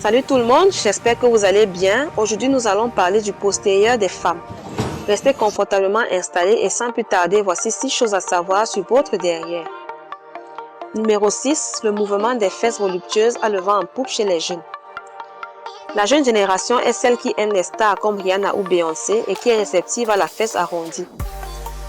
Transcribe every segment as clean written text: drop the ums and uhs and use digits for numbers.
Salut tout le monde, j'espère que vous allez bien. Aujourd'hui, nous allons parler du postérieur des femmes. Restez confortablement installés et sans plus tarder, voici 6 choses à savoir sur votre derrière. Numéro 6, le mouvement des fesses voluptueuses a le vent en poupe chez les jeunes. La jeune génération est celle qui aime les stars comme Rihanna ou Beyoncé et qui est réceptive à la fesse arrondie.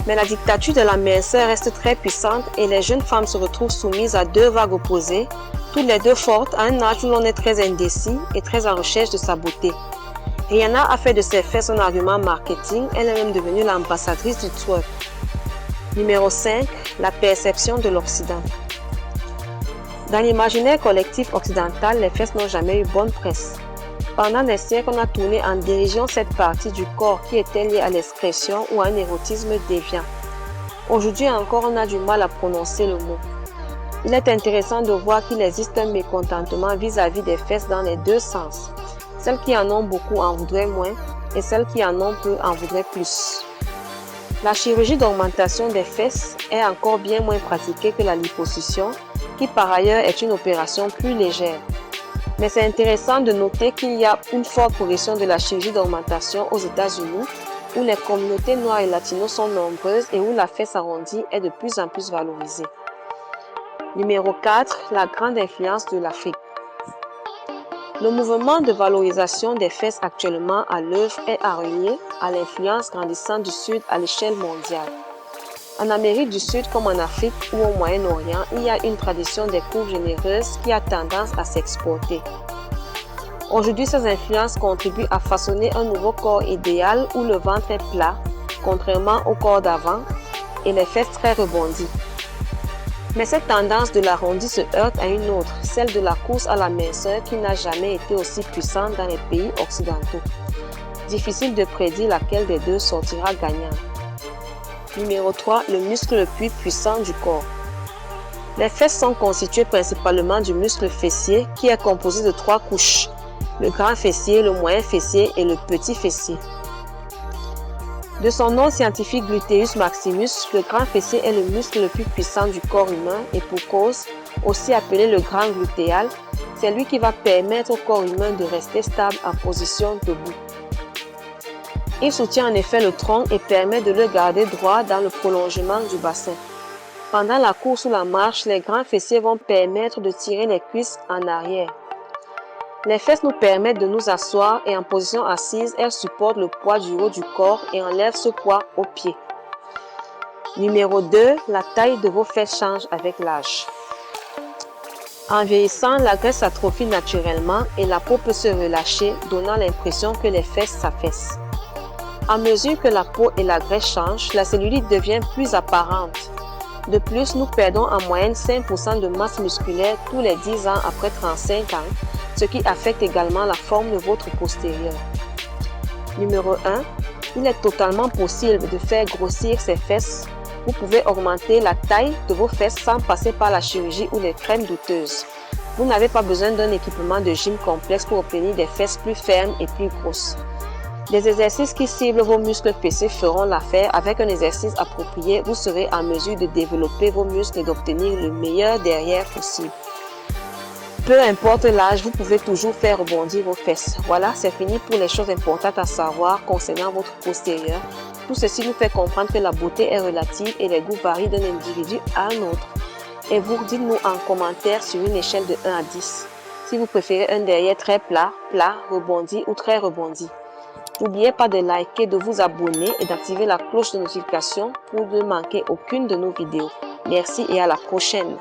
Mais la dictature de la minceur reste très puissante et les jeunes femmes se retrouvent soumises à deux vagues opposées, toutes les deux fortes à un âge où l'on est très indécis et très en recherche de sa beauté. Rihanna a fait de ses fesses son argument marketing, elle est même devenue l'ambassadrice du twerk. Numéro 5, la perception de l'Occident. Dans l'imaginaire collectif occidental, les fesses n'ont jamais eu bonne presse. Pendant des siècles, on a tourné en dérision cette partie du corps qui était liée à l'expression ou à un érotisme déviant. Aujourd'hui encore, on a du mal à prononcer le mot. Il est intéressant de voir qu'il existe un mécontentement vis-à-vis des fesses dans les deux sens. Celles qui en ont beaucoup en voudraient moins et celles qui en ont peu en voudraient plus. La chirurgie d'augmentation des fesses est encore bien moins pratiquée que la liposuction, qui par ailleurs est une opération plus légère. Mais c'est intéressant de noter qu'il y a une forte progression de la chirurgie d'augmentation aux États-Unis, où les communautés noires et latinos sont nombreuses et où la fesse arrondie est de plus en plus valorisée. Numéro 4, la grande influence de l'Afrique. Le mouvement de valorisation des fesses actuellement à l'œuvre est à relier à l'influence grandissante du Sud à l'échelle mondiale. En Amérique du Sud comme en Afrique ou au Moyen-Orient, il y a une tradition des courbes généreuses qui a tendance à s'exporter. Aujourd'hui, ces influences contribuent à façonner un nouveau corps idéal où le ventre est plat, contrairement au corps d'avant, et les fesses très rebondies. Mais cette tendance de l'arrondi se heurte à une autre, celle de la course à la minceur qui n'a jamais été aussi puissante dans les pays occidentaux. Difficile de prédire laquelle des deux sortira gagnante. Numéro 3, le muscle le plus puissant du corps. Les fesses sont constituées principalement du muscle fessier qui est composé de 3 couches, le grand fessier, le moyen fessier et le petit fessier. De son nom scientifique gluteus maximus, le grand fessier est le muscle le plus puissant du corps humain et pour cause, aussi appelé le grand glutéal, c'est lui qui va permettre au corps humain de rester stable en position debout. Il soutient en effet le tronc et permet de le garder droit dans le prolongement du bassin. Pendant la course ou la marche, les grands fessiers vont permettre de tirer les cuisses en arrière. Les fesses nous permettent de nous asseoir et en position assise, elles supportent le poids du haut du corps et enlèvent ce poids aux pieds. Numéro 2, la taille de vos fesses change avec l'âge. En vieillissant, la graisse s'atrophie naturellement et la peau peut se relâcher, donnant l'impression que les fesses s'affaissent. À mesure que la peau et la graisse changent, la cellulite devient plus apparente. De plus, nous perdons en moyenne 5% de masse musculaire tous les 10 ans après 35 ans, ce qui affecte également la forme de votre postérieur. Numéro 1. Il est totalement possible de faire grossir ses fesses. Vous pouvez augmenter la taille de vos fesses sans passer par la chirurgie ou les crèmes douteuses. Vous n'avez pas besoin d'un équipement de gym complexe pour obtenir des fesses plus fermes et plus grosses. Des exercices qui ciblent vos muscles fessiers feront l'affaire. Avec un exercice approprié, vous serez en mesure de développer vos muscles et d'obtenir le meilleur derrière possible. Peu importe l'âge, vous pouvez toujours faire rebondir vos fesses. Voilà, c'est fini pour les choses importantes à savoir concernant votre postérieur. Tout ceci nous fait comprendre que la beauté est relative et les goûts varient d'un individu à un autre. Et vous, dites-nous en commentaire sur une échelle de 1 à 10 si vous préférez un derrière très plat, rebondi ou très rebondi. N'oubliez pas de liker, de vous abonner et d'activer la cloche de notification pour ne manquer aucune de nos vidéos. Merci et à la prochaine.